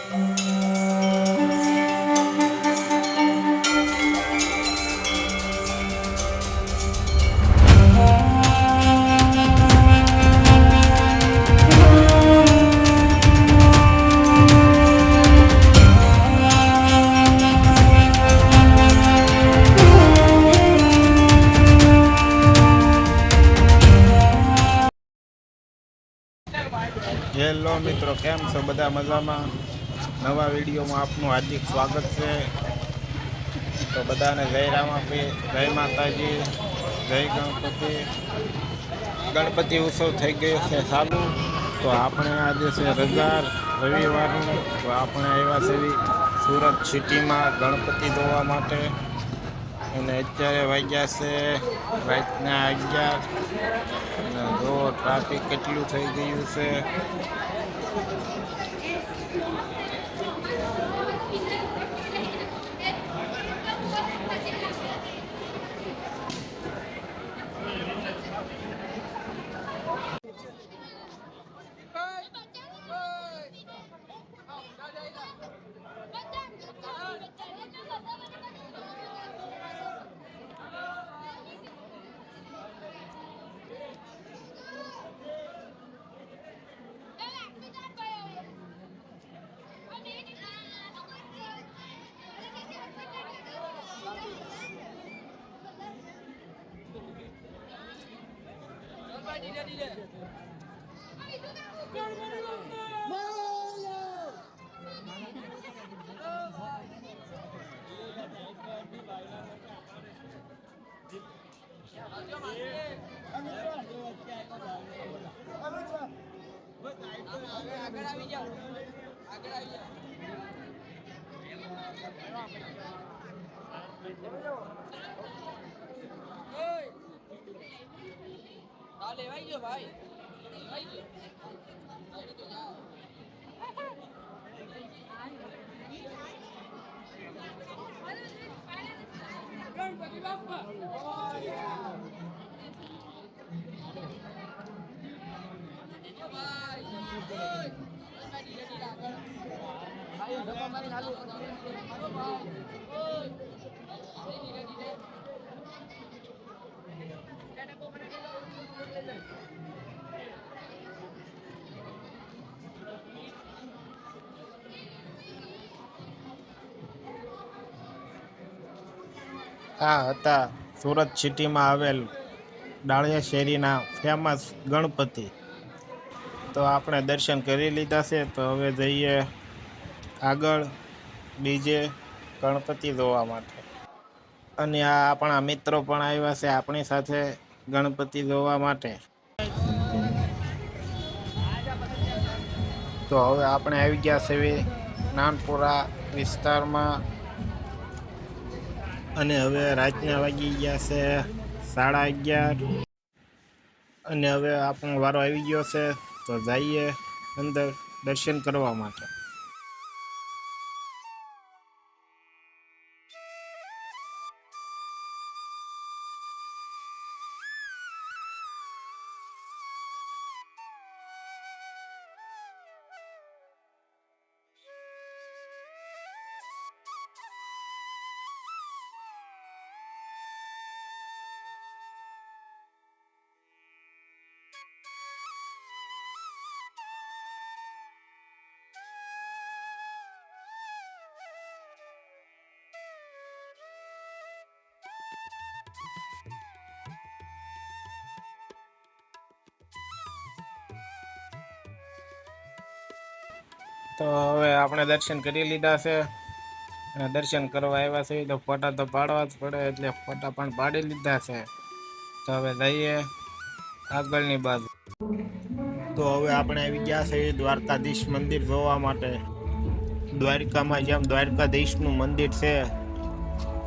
Hello મિત્રો, કેમ છો? બધા મજામાં? નવા વિડીયોમાં આપનું હાર્દિક સ્વાગત છે. તો બધાને જય રામાપીર, જય માતાજી, જય ગણપતિ. ગણપતિ ઉત્સવ થઈ ગયો છે ચાલુ. તો આપણે આજે છે રજા રવિવારની. તો આપણે આવ્યા છે સુરત સિટીમાં ગણપતિ જોવા માટે. અને અત્યારે વાગ્યા છે રાતના 11. અને જો ટ્રાફિક કેટલું થઈ ગયું છે. આ હતા સુરત સિટીમાં આવેલ ડાળિયા શેરીના ફેમસ ગણપતિ. તો આપણે દર્શન કરી લીધા છે. તો હવે જઈએ આગળ બીજે ગણપતિ જોવા માટે. અને આ આપણા મિત્રો પણ આવ્યા છે આપણી સાથે ગણપતિ જોવા માટે. તો હવે આપણે આવી ગયા છે નાનપુરા વિસ્તારમાં. અને હવે રાતના વાગી ગયા છે 11:30. અને હવે આપણો વારો આવી ગયો છે. તો જઈએ અંદર દર્શન કરવા માટે. તો હવે આપણે દર્શન કરી લીધા છે. અને દર્શન કરવા આવ્યા છે તો ફોટા તો પાડવા જ પડે, એટલે ફોટા પણ પાડી લીધા છે. તો હવે જઈએ આગળની બાજુ. તો હવે આપણે આવી ગયા છે દ્વારકાધીશ મંદિર જોવા માટે. દ્વારકામાં જેમ દ્વારકાધીશનું મંદિર છે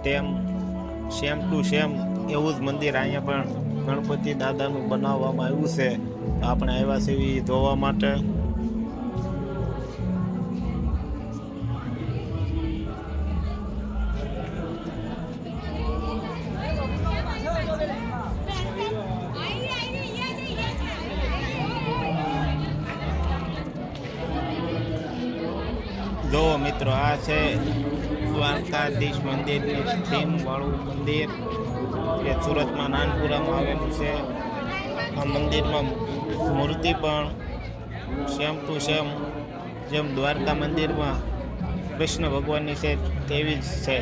તેમ સેમ ટુ સેમ એવું જ મંદિર અહીંયા પણ ગણપતિ દાદાનું બનાવવામાં આવ્યું છે. તો આપણે આવ્યા છીએ જોવા માટે. જો મિત્રો, આ છે દ્વારકાધીશ મંદિરની થીમ વાળું મંદિર જે સુરતમાં નાનપુરામાં આવેલું છે. આ મંદિરમાં મૂર્તિ પણ સેમ ટુ સેમ જેમ દ્વારકા મંદિરમાં કૃષ્ણ ભગવાનની છે તેવી જ છે.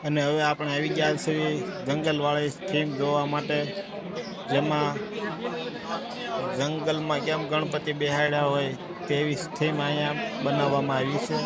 અને હવે આપણે આવી ગયા છીએ જંગલવાળી થીમ જોવા માટે, જેમાં જંગલમાં કેમ ગણપતિ બેહાડ્યા હોય તેવી થીમ અહીંયા બનાવવામાં આવી છે.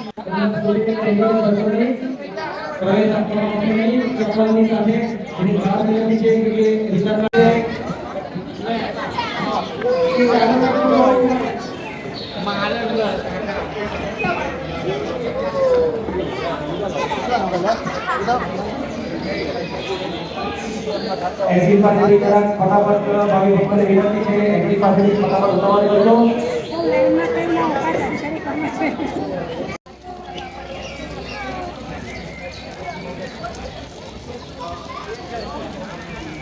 એસી પાસેથી જરાક ફટાફટ ભાવિ ભક્તોને વિનંતી છે કે એસી પાસેથી ફટાફટ ઉતાવળ કરજો.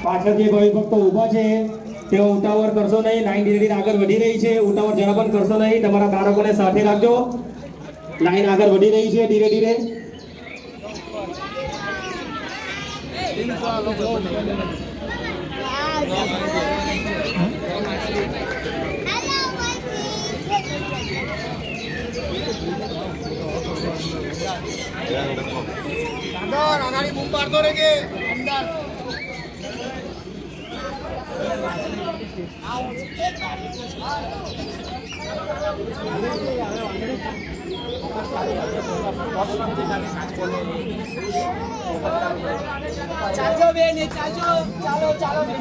પાછળ જે ભાવિ ભક્તો ઊભા છે તેઓ ઉતાવળ કરશો નહીં. લાઈન ધીરે ધીરે આગળ વધી રહી છે. ઉતાવળ જરા પણ કરશો નહીં. તમારા બાળકોને સાથે રાખજો. લાઈન આગળ વધી રહી છે ધીરે ધીરે. આગાડી બૂમ પાડતો રહેજે અંદર. ચાલજો બેન, ચાલજો, ચાલો ચાલો બેન.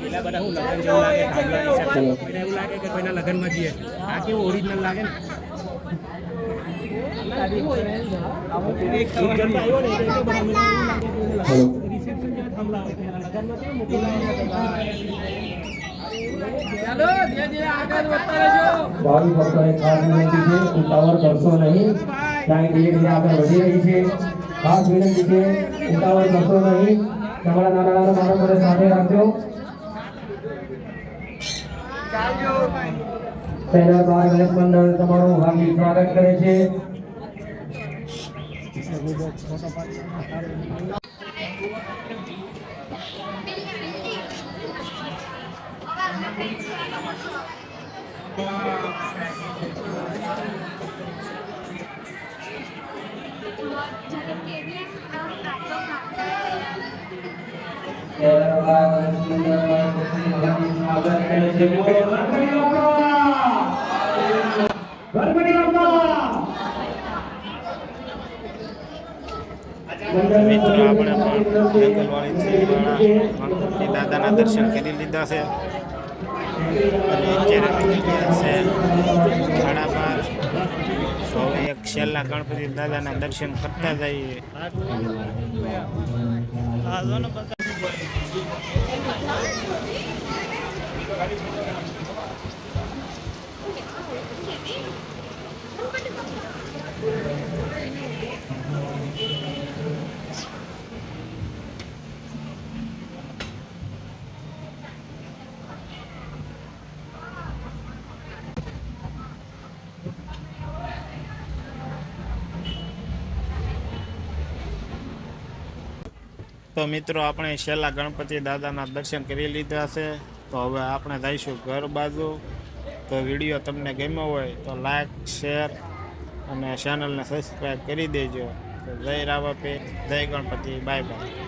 પેલા બધા હું લગન જેવું લાગે, કોઈને એવું લાગે કે કોઈના લગનમાં જઈએ. આ કેવું ઓરિજિનલ લાગે ને. ભાવિ ભક્તોને ખાસ વિનંતી છે, ઉતાવળ કરશો નહીં. લાઈન ધીરે ધીરે આગળ વધી રહી છે. ખાસ વિનંતી છે, ઉતાવળ કરશો નહીં. તમારા નાના નાના બાળકોને સાથે રાખજો. પહેલા બાર ગણેશ મંડળ તમારું હાર્દિક સ્વાગત કરે છે. મિત્રો, આપણે પણ જંગલવાળી ગણપતિ દાદાના દર્શન કરી લીધા છે અને અત્યારે થઈ ગયા છે 12:30. હવે એક છેલ્લા ગણપતિ દાદાના દર્શન કરતા જઈએ. તો મિત્રો, આપણે છેલ્લા ગણપતિ દાદાના દર્શન કરી લીધા છે. તો હવે આપણે જઈશું ઘર બાજુ. તો વિડીયો તમને ગમ્યો હોય તો લાઈક, શેર અને ચેનલને સબસ્ક્રાઈબ કરી દેજો. તો જય રાવાપીર, જય ગણપતિ, બાય બાય.